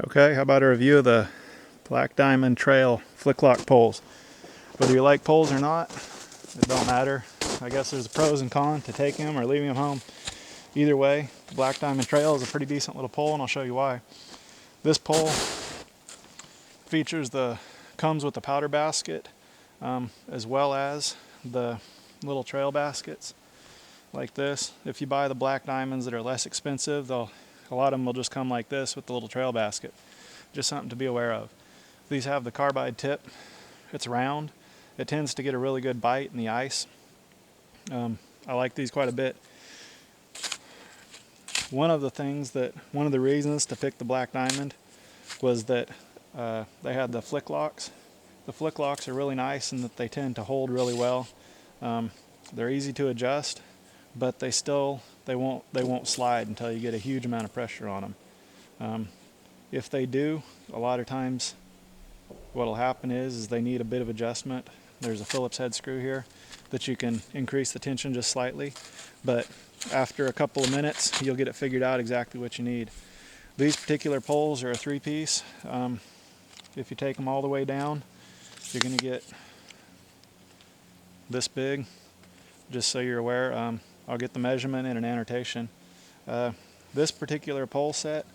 Okay, how about a review of the Black Diamond Trail FlickLock poles? Whether you like poles or not, it don't matter. I guess there's pros and cons to taking them or leaving them home. Either way, the Black Diamond Trail is a pretty decent little pole, and I'll show you why. This pole comes with the powder basket, as well as the little trail baskets like this. If you buy the Black Diamonds that are less expensive, a lot of them will just come like this with the little trail basket. Just something to be aware of. These have the carbide tip. It's round. It tends to get a really good bite in the ice. I like these quite a bit. One of the reasons to pick the Black Diamond was that they had the FlickLocks. The FlickLocks are really nice in that they tend to hold really well. They're easy to adjust, but they won't slide until you get a huge amount of pressure on them. If they do, a lot of times what'll happen is they need a bit of adjustment. There's a Phillips head screw here that you can increase the tension just slightly, but after a couple of minutes you'll get it figured out exactly what you need. These particular poles are a 3-piece. If you take them all the way down, you're going to get this big, just so you're aware. I'll get the measurement and an annotation. This particular pole set,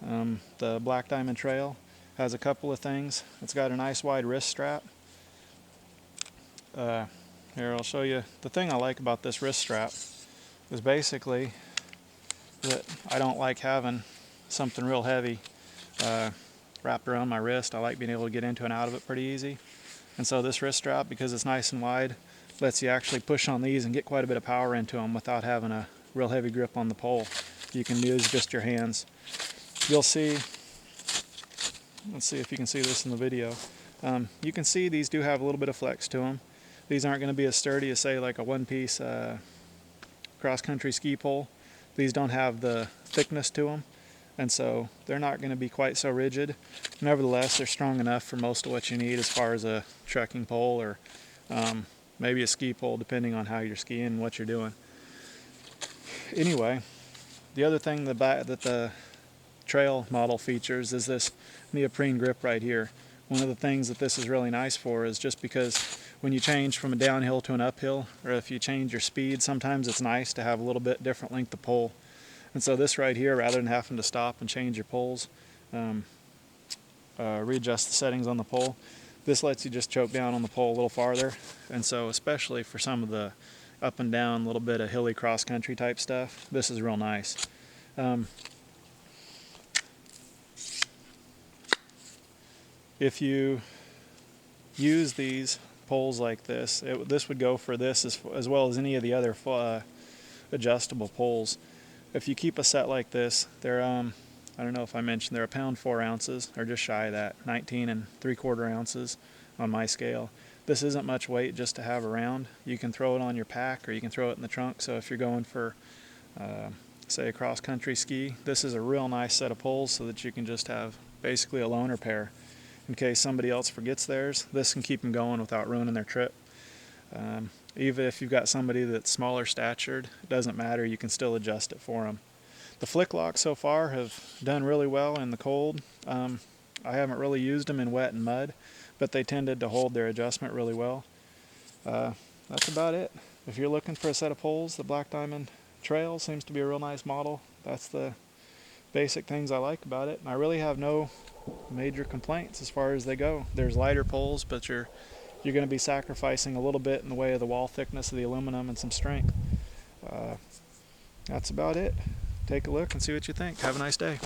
the Black Diamond Trail, has a couple of things. It's got a nice wide wrist strap. Here, I'll show you. The thing I like about this wrist strap is basically that I don't like having something real heavy wrapped around my wrist. I like being able to get into and out of it pretty easy. And so this wrist strap, because it's nice and wide, lets you actually push on these and get quite a bit of power into them without having a real heavy grip on the pole. You can use just your hands. You'll see, let's see if you can see this in the video. You can see these do have a little bit of flex to them. These aren't going to be as sturdy as, say, like a one-piece cross-country ski pole. These don't have the thickness to them, and so they're not going to be quite so rigid. Nevertheless, they're strong enough for most of what you need as far as a trekking pole or maybe a ski pole, depending on how you're skiing and what you're doing. Anyway, the other thing that the trail model features is this neoprene grip right here. One of the things that this is really nice for is just because when you change from a downhill to an uphill, or if you change your speed, sometimes it's nice to have a little bit different length of pole. And so this right here, rather than having to stop and change your poles, readjust the settings on the pole, this lets you just choke down on the pole a little farther. And so especially for some of the up and down, little bit of hilly cross-country type stuff, this is real nice. If you use these poles like this, this would go for this as well as any of the other adjustable poles. If you keep a set like this, they're I don't know if I mentioned, they're 1 pound 4 ounces, or just shy of that, 19 3/4 ounces on my scale. This isn't much weight just to have around. You can throw it on your pack or you can throw it in the trunk. So if you're going for say a cross-country ski, this is a real nice set of poles so that you can just have basically a loaner pair. In case somebody else forgets theirs, this can keep them going without ruining their trip. Even if you've got somebody that's smaller statured, it doesn't matter, you can still adjust it for them. The FlickLocks so far have done really well in the cold. I haven't really used them in wet and mud, but they tended to hold their adjustment really well. That's about it. If you're looking for a set of poles, the Black Diamond Trail seems to be a real nice model. That's the basic things I like about it. And I really have no major complaints as far as they go. There's lighter poles, but you're going to be sacrificing a little bit in the way of the wall thickness of the aluminum and some strength. That's about it. Take a look and see what you think. Have a nice day.